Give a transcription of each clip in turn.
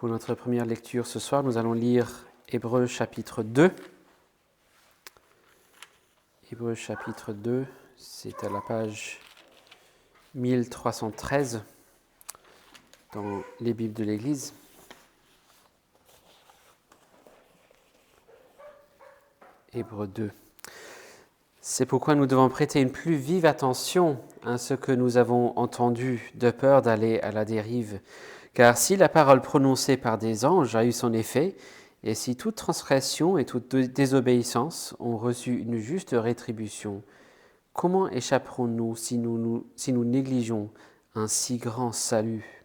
Pour notre première lecture ce soir, nous allons lire Hébreux chapitre 2. Hébreux chapitre 2, c'est à la page 1313 dans les Bibles de l'Église. Hébreux 2. C'est pourquoi nous devons prêter une plus vive attention à ce que nous avons entendu, de peur d'aller à la dérive. Car si la parole prononcée par des anges a eu son effet, et si toute transgression et toute désobéissance ont reçu une juste rétribution, comment échapperons-nous si nous négligeons un si grand salut ?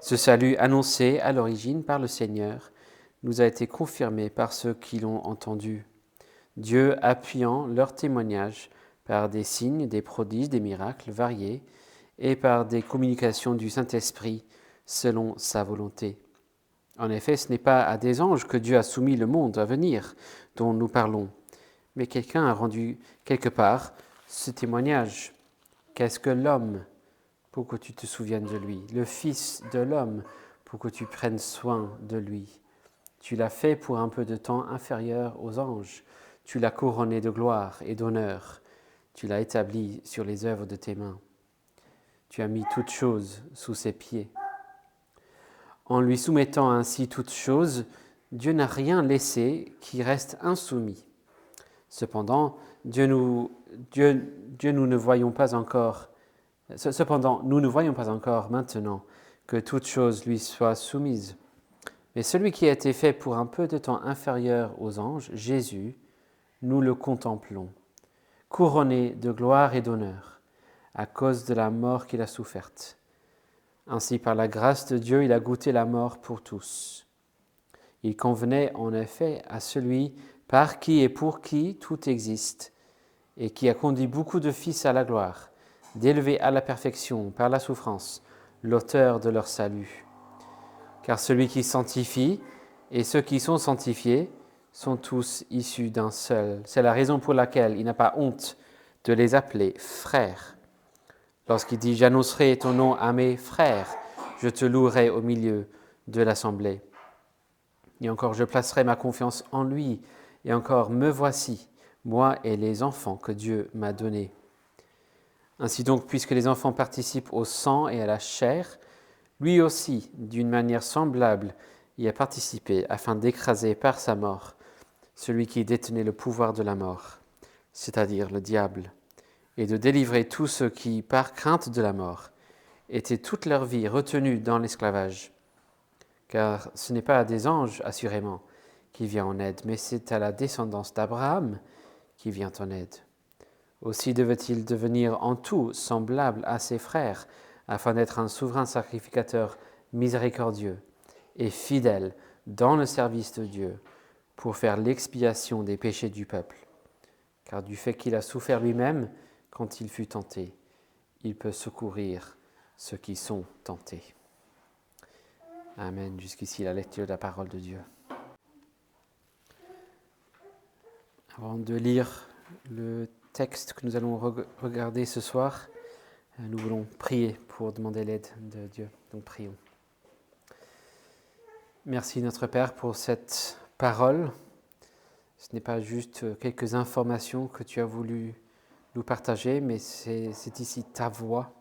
Ce salut annoncé à l'origine par le Seigneur nous a été confirmé par ceux qui l'ont entendu. Dieu appuyant leur témoignage par des signes, des prodiges, des miracles variés et par des communications du Saint-Esprit selon sa volonté. En effet, ce n'est pas à des anges que Dieu a soumis le monde à venir dont nous parlons, mais quelqu'un a rendu quelque part ce témoignage. Qu'est-ce que l'homme pour que tu te souviennes de lui? Le Fils de l'homme pour que tu prennes soin de lui. Tu l'as fait pour un peu de temps inférieur aux anges. Tu l'as couronné de gloire et d'honneur. Tu l'as établi sur les œuvres de tes mains. Tu as mis toutes choses sous ses pieds. En lui soumettant ainsi toutes choses, Dieu n'a rien laissé qui reste insoumis. Cependant, nous ne voyons pas encore maintenant que toutes choses lui soient soumises. Mais celui qui a été fait pour un peu de temps inférieur aux anges, Jésus, nous le contemplons, couronné de gloire et d'honneur, à cause de la mort qu'il a soufferte. Ainsi, par la grâce de Dieu, il a goûté la mort pour tous. Il convenait en effet à celui par qui et pour qui tout existe, et qui a conduit beaucoup de fils à la gloire, d'élever à la perfection par la souffrance l'auteur de leur salut. Car celui qui sanctifie et ceux qui sont sanctifiés sont tous issus d'un seul. C'est la raison pour laquelle il n'a pas honte de les appeler frères. Lorsqu'il dit « J'annoncerai ton nom à mes frères, je te louerai au milieu de l'assemblée. » Et encore, je placerai ma confiance en lui. Et encore, me voici, moi et les enfants que Dieu m'a donnés. Ainsi donc, puisque les enfants participent au sang et à la chair, lui aussi, d'une manière semblable, y a participé afin d'écraser par sa mort celui qui détenait le pouvoir de la mort, c'est-à-dire le diable, et de délivrer tous ceux qui, par crainte de la mort, étaient toute leur vie retenus dans l'esclavage. Car ce n'est pas à des anges, assurément, qui vient en aide, mais c'est à la descendance d'Abraham qui vient en aide. Aussi devait-il devenir en tout semblable à ses frères, afin d'être un souverain sacrificateur miséricordieux et fidèle dans le service de Dieu, pour faire l'expiation des péchés du peuple. Car du fait qu'il a souffert lui-même, quand il fut tenté, il peut secourir ceux qui sont tentés. Amen. Jusqu'ici, la lecture de la parole de Dieu. Avant de lire le texte que nous allons regarder ce soir, nous voulons prier pour demander l'aide de Dieu. Donc prions. Merci notre Père pour cette parole. Ce n'est pas juste quelques informations que tu as voulu nous partager, mais c'est ici ta voix.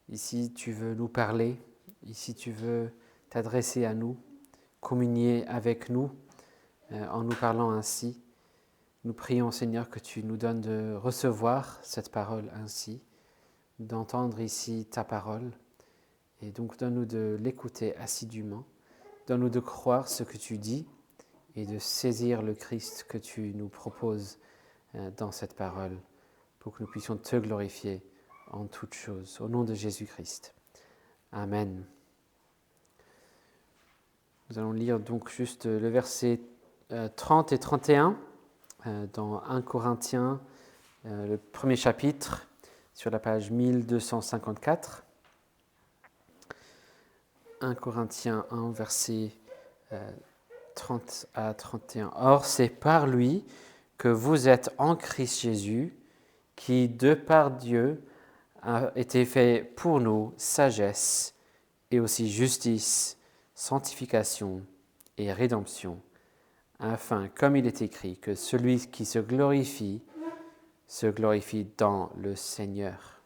Ici tu veux nous parler. Ici tu veux t'adresser à nous, communier avec nous en nous parlant ainsi. Nous prions Seigneur que tu nous donnes de recevoir cette parole ainsi, d'entendre ici ta parole. Et donc donne-nous de l'écouter assidûment. Donne-nous de croire ce que tu dis et de saisir le Christ que tu nous proposes dans cette parole pour que nous puissions te glorifier en toutes choses. Au nom de Jésus-Christ. Amen. Nous allons lire donc juste le verset 30 et 31 dans 1 Corinthiens, le premier chapitre, sur la page 1254. 1 Corinthiens 1, verset 30 à 31. Or, c'est par lui que vous êtes en Christ Jésus, qui, de par Dieu, a été fait pour nous sagesse et aussi justice, sanctification et rédemption, afin, comme il est écrit, que celui qui se glorifie dans le Seigneur.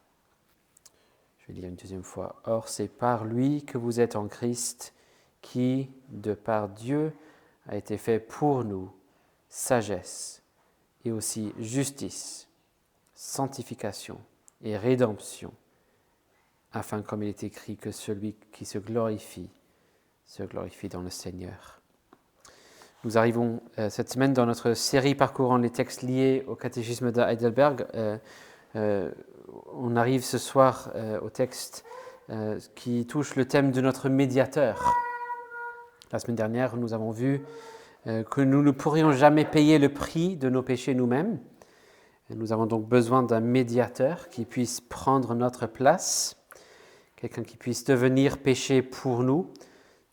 Je vais lire une deuxième fois. Or, c'est par lui que vous êtes en Christ, qui, de par Dieu, a été fait pour nous sagesse et aussi justice, sanctification et rédemption, afin, comme il est écrit, que celui qui se glorifie dans le Seigneur. Nous arrivons cette semaine dans notre série parcourant les textes liés au catéchisme de Heidelberg. On arrive ce soir au texte qui touche le thème de notre médiateur. La semaine dernière, nous avons vu que nous ne pourrions jamais payer le prix de nos péchés nous-mêmes. Nous avons donc besoin d'un médiateur qui puisse prendre notre place, quelqu'un qui puisse devenir péché pour nous,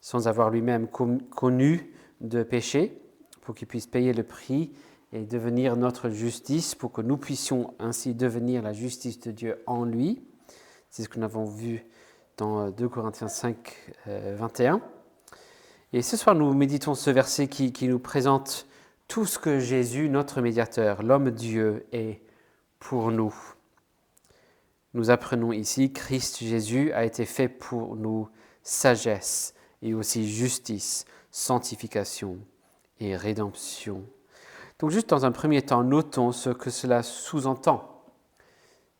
sans avoir lui-même connu de péché, pour qu'il puisse payer le prix et devenir notre justice, pour que nous puissions ainsi devenir la justice de Dieu en lui. C'est ce que nous avons vu dans 2 Corinthiens 5, 21. Et ce soir, nous méditons ce verset qui nous présente tout ce que Jésus, notre médiateur, l'homme Dieu, est pour nous. Nous apprenons ici, Christ Jésus a été fait pour nous sagesse et aussi justice, sanctification et rédemption. Donc juste dans un premier temps, notons ce que cela sous-entend.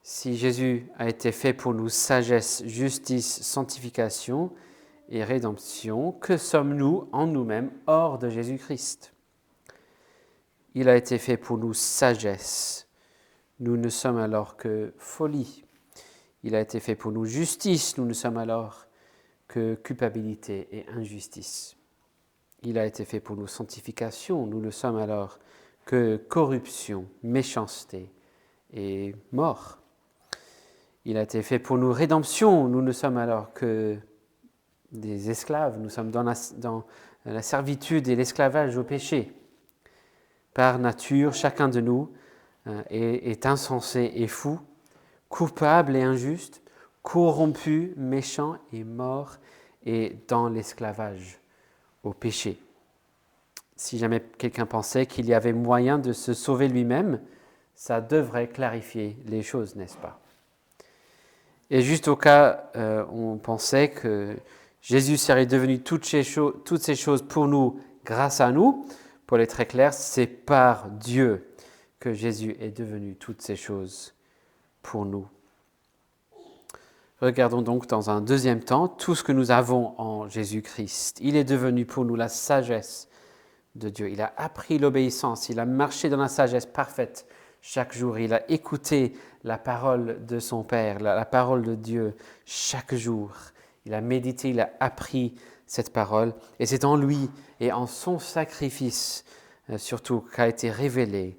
Si Jésus a été fait pour nous sagesse, justice, sanctification et rédemption, que sommes-nous en nous-mêmes hors de Jésus-Christ ? Il a été fait pour nous sagesse. Nous ne sommes alors que folie. Il a été fait pour nous justice. Nous ne sommes alors que culpabilité et injustice. Il a été fait pour nous sanctification. Nous ne sommes alors que corruption, méchanceté et mort. Il a été fait pour nous rédemption. Nous ne sommes alors que des esclaves. Nous sommes dans la servitude et l'esclavage au péché. Par nature, chacun de nous est insensé et fou, coupable et injuste, corrompu, méchant et mort, et dans l'esclavage au péché. Si jamais quelqu'un pensait qu'il y avait moyen de se sauver lui-même, ça devrait clarifier les choses, n'est-ce pas ? Et juste au cas où on pensait que Jésus serait devenu toutes ces choses pour nous grâce à nous, pour être très clair, c'est par Dieu que Jésus est devenu toutes ces choses pour nous. Regardons donc dans un deuxième temps tout ce que nous avons en Jésus-Christ. Il est devenu pour nous la sagesse de Dieu. Il a appris l'obéissance, il a marché dans la sagesse parfaite chaque jour. Il a écouté la parole de son Père, la parole de Dieu chaque jour. Il a médité, il a appris cette parole. Et c'est en lui et en son sacrifice, surtout, qu'a été révélée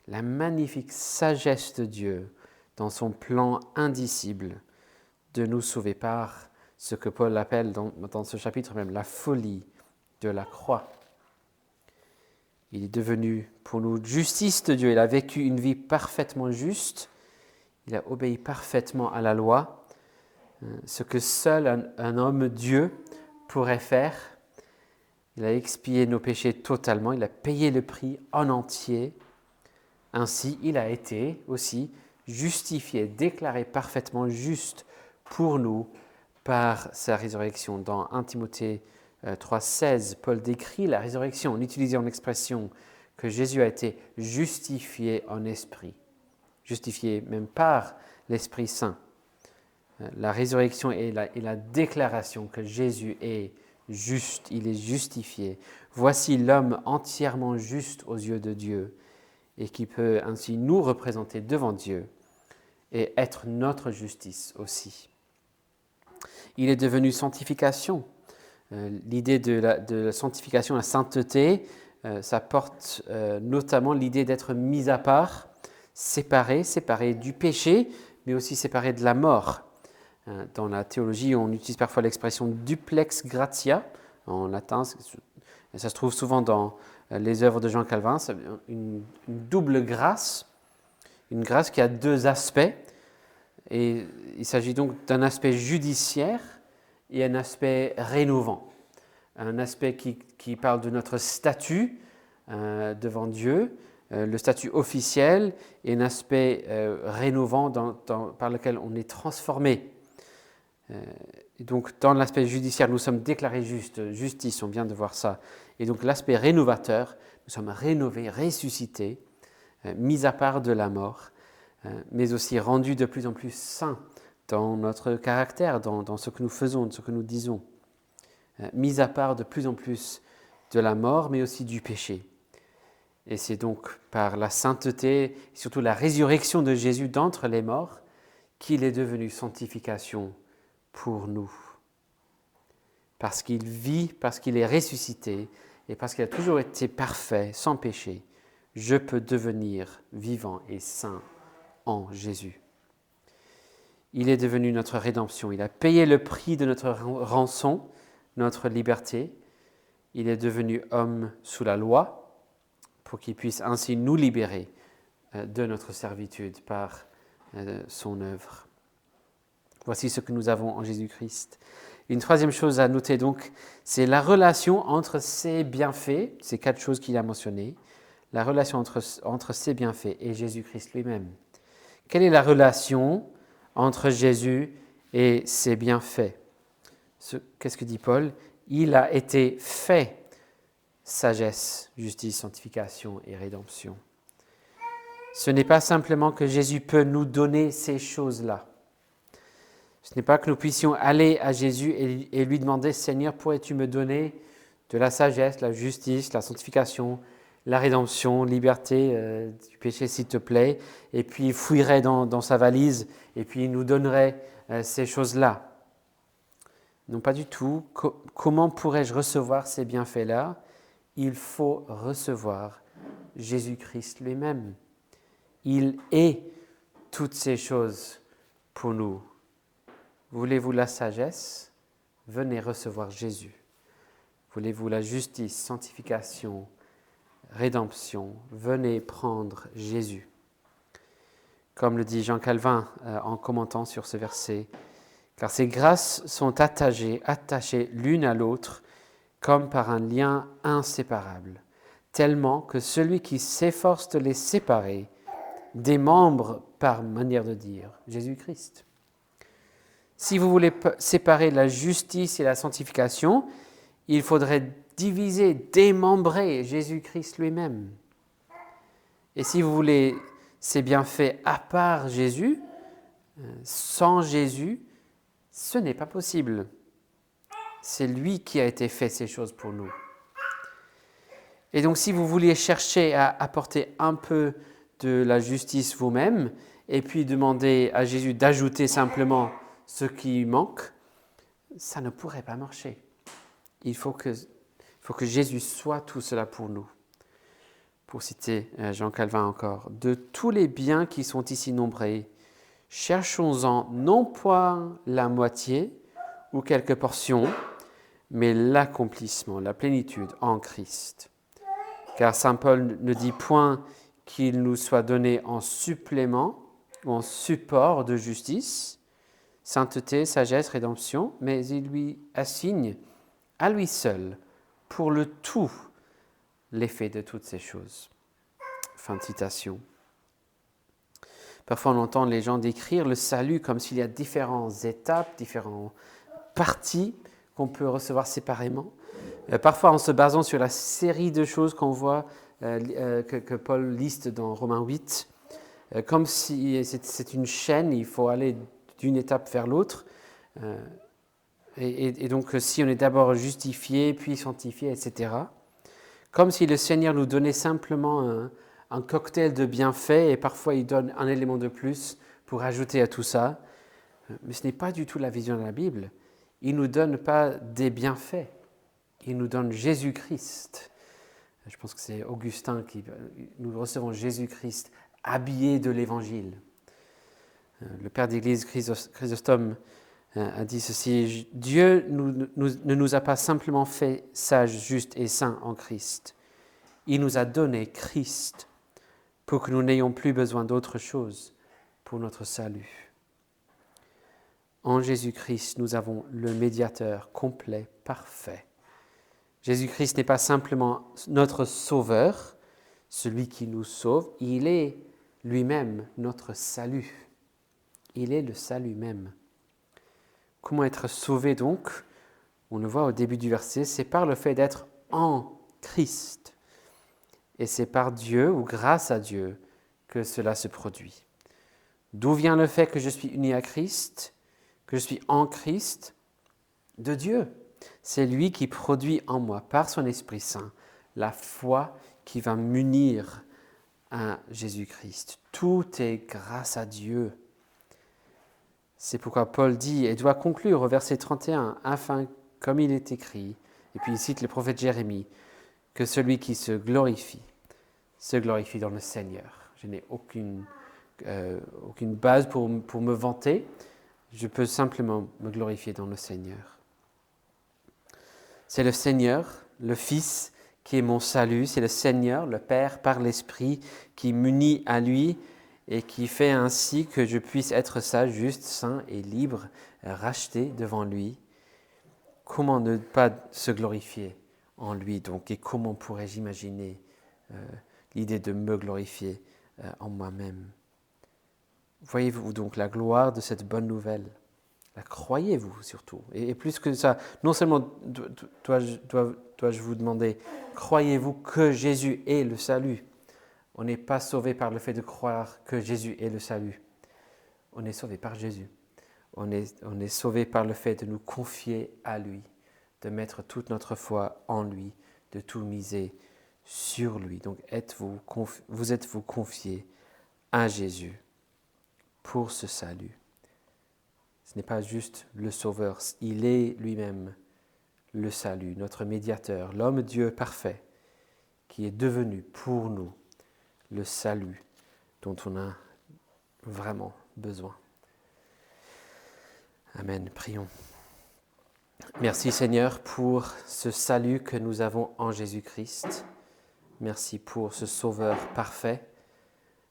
la magnifique sagesse de Dieu dans son plan indicible de nous sauver par ce que Paul appelle dans ce chapitre même la folie de la croix. Il est devenu pour nous justice de Dieu. Il a vécu une vie parfaitement juste. Il a obéi parfaitement à la loi, ce que seul un homme Dieu pourrait faire. Il a expié nos péchés totalement. Il a payé le prix en entier. Ainsi, il a été aussi justifié, déclaré parfaitement juste pour nous par sa résurrection. Dans 1 Timothée 3,16, Paul décrit la résurrection en utilisant l'expression que Jésus a été justifié en esprit, justifié même par l'Esprit Saint. La résurrection est la déclaration que Jésus est juste, il est justifié. Voici l'homme entièrement juste aux yeux de Dieu et qui peut ainsi nous représenter devant Dieu et être notre justice aussi. Il est devenu sanctification. L'idée de la sanctification, la sainteté, ça porte notamment l'idée d'être mis à part, séparé du péché, mais aussi séparé de la mort. Dans la théologie, on utilise parfois l'expression duplex gratia en latin. Ça se trouve souvent dans les œuvres de Jean Calvin. C'est une double grâce, une grâce qui a deux aspects. Et il s'agit donc d'un aspect judiciaire et un aspect rénovant. un aspect qui parle de notre statut devant Dieu, le statut officiel, et un aspect rénovant par lequel on est transformé. Et donc, dans l'aspect judiciaire, nous sommes déclarés justes, justice, on vient de voir ça. Et donc, l'aspect rénovateur, nous sommes rénovés, ressuscités, mis à part de la mort, mais aussi rendus de plus en plus saints dans notre caractère, dans ce que nous faisons, dans ce que nous disons. Mis à part de plus en plus de la mort, mais aussi du péché. Et c'est donc par la sainteté, surtout la résurrection de Jésus d'entre les morts, qu'il est devenu sanctification pour nous. Parce qu'il vit, parce qu'il est ressuscité, et parce qu'il a toujours été parfait, sans péché, je peux devenir vivant et saint en Jésus. Il est devenu notre rédemption. Il a payé le prix de notre rançon, notre liberté. Il est devenu homme sous la loi pour qu'il puisse ainsi nous libérer de notre servitude par son œuvre. Voici ce que nous avons en Jésus-Christ. Une troisième chose à noter donc, c'est la relation entre ces bienfaits, ces 4 choses qu'il a mentionnées, la relation entre ces bienfaits et Jésus-Christ lui-même. Quelle est la relation entre Jésus et ses bienfaits? Qu'est-ce que dit Paul? Il a été fait sagesse, justice, sanctification et rédemption. Ce n'est pas simplement que Jésus peut nous donner ces choses-là. Ce n'est pas que nous puissions aller à Jésus et lui demander « Seigneur, pourrais-tu me donner de la sagesse, la justice, la sanctification, la rédemption, liberté du péché, s'il te plaît ?» Et puis il fouillerait dans sa valise et puis il nous donnerait ces choses-là. Non, pas du tout. Comment pourrais-je recevoir ces bienfaits-là? Il faut recevoir Jésus-Christ lui-même. Il est toutes ces choses pour nous. Voulez-vous la sagesse? Venez recevoir Jésus. Voulez-vous la justice, sanctification, rédemption? Venez prendre Jésus. Comme le dit Jean Calvin en commentant sur ce verset, car ces grâces sont attachées l'une à l'autre comme par un lien inséparable, tellement que celui qui s'efforce de les séparer démembre, par manière de dire, Jésus-Christ. Si vous voulez séparer la justice et la sanctification, il faudrait diviser, démembrer Jésus-Christ lui-même. Et si vous voulez ces bienfaits à part Jésus, sans Jésus, ce n'est pas possible. C'est lui qui a été fait ces choses pour nous. Et donc si vous vouliez chercher à apporter un peu de la justice vous-même, et puis demander à Jésus d'ajouter simplement ce qui manque, ça ne pourrait pas marcher. Il faut que Jésus soit tout cela pour nous. Pour citer Jean Calvin encore, de tous les biens qui sont ici nombrés, cherchons-en non point la moitié ou quelques portions, mais l'accomplissement, la plénitude en Christ. Car saint Paul ne dit point qu'il nous soit donné en supplément ou en support de justice, sainteté, sagesse, rédemption, mais il lui assigne à lui seul, pour le tout, l'effet de toutes ces choses. Fin de citation. Parfois, on entend les gens décrire le salut comme s'il y a différentes étapes, différentes parties qu'on peut recevoir séparément. Parfois, en se basant sur la série de choses qu'on voit que Paul liste dans Romains 8, comme si c'est une chaîne, il faut aller d'une étape vers l'autre. Et donc, si on est d'abord justifié, puis sanctifié, etc., comme si le Seigneur nous donnait simplement un cocktail de bienfaits, et parfois il donne un élément de plus pour ajouter à tout ça. Mais ce n'est pas du tout la vision de la Bible. Il ne nous donne pas des bienfaits, il nous donne Jésus-Christ. Je pense que c'est Augustin qui... Nous recevons Jésus-Christ habillé de l'Évangile. Le père d'Église Chrysostome a dit ceci, « Dieu ne nous a pas simplement fait sages, justes et saints en Christ. Il nous a donné Christ pour que nous n'ayons plus besoin d'autre chose pour notre salut. En Jésus-Christ, nous avons le médiateur complet, parfait, Jésus-Christ n'est pas simplement notre sauveur, celui qui nous sauve, il est lui-même notre salut. Il est le salut même. Comment être sauvé donc? On le voit au début du verset, c'est par le fait d'être en Christ. Et c'est par Dieu ou grâce à Dieu que cela se produit. D'où vient le fait que je suis uni à Christ, que je suis en Christ? De Dieu. C'est lui qui produit en moi, par son Esprit Saint, la foi qui va m'unir à Jésus-Christ. Tout est grâce à Dieu. C'est pourquoi Paul dit, et doit conclure au verset 31, afin, comme il est écrit, et puis il cite le prophète Jérémie, que celui qui se glorifie dans le Seigneur. Je n'ai aucune base pour me vanter, je peux simplement me glorifier dans le Seigneur. C'est le Seigneur, le Fils, qui est mon salut. C'est le Seigneur, le Père, par l'Esprit, qui m'unit à lui et qui fait ainsi que je puisse être sage, juste, saint et libre, racheté devant lui. Comment ne pas se glorifier en lui donc? Et comment pourrais-je imaginer l'idée de me glorifier en moi-même? Voyez-vous donc la gloire de cette bonne nouvelle? La croyez-vous surtout? Et plus que ça, non seulement dois-je vous demander, croyez-vous que Jésus est le salut? On n'est pas sauvé par le fait de croire que Jésus est le salut. On est sauvé par Jésus. On est sauvé par le fait de nous confier à lui, de mettre toute notre foi en lui, de tout miser sur lui. Donc vous êtes-vous confiés à Jésus pour ce salut? Ce n'est pas juste le Sauveur, il est lui-même le salut, notre médiateur, l'homme-dieu parfait, qui est devenu pour nous le salut dont on a vraiment besoin. Amen, prions. Merci Seigneur pour ce salut que nous avons en Jésus-Christ. Merci pour ce Sauveur parfait.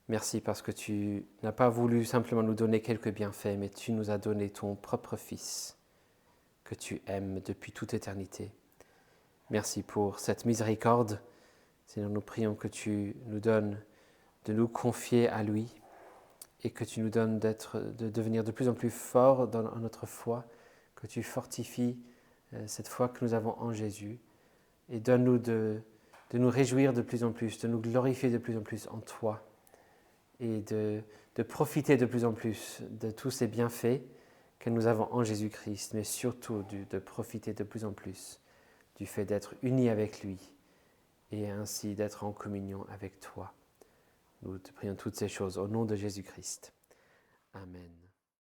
Merci parce que tu n'as pas voulu simplement nous donner quelques bienfaits, mais tu nous as donné ton propre Fils que tu aimes depuis toute éternité. Merci pour cette miséricorde. Seigneur, nous prions que tu nous donnes de nous confier à lui et que tu nous donnes de devenir de plus en plus forts dans notre foi, que tu fortifies cette foi que nous avons en Jésus et donne-nous de nous réjouir de plus en plus, de nous glorifier de plus en plus en toi et de profiter de plus en plus de tous ces bienfaits que nous avons en Jésus-Christ, mais surtout de profiter de plus en plus du fait d'être unis avec lui et ainsi d'être en communion avec toi. Nous te prions toutes ces choses au nom de Jésus-Christ. Amen.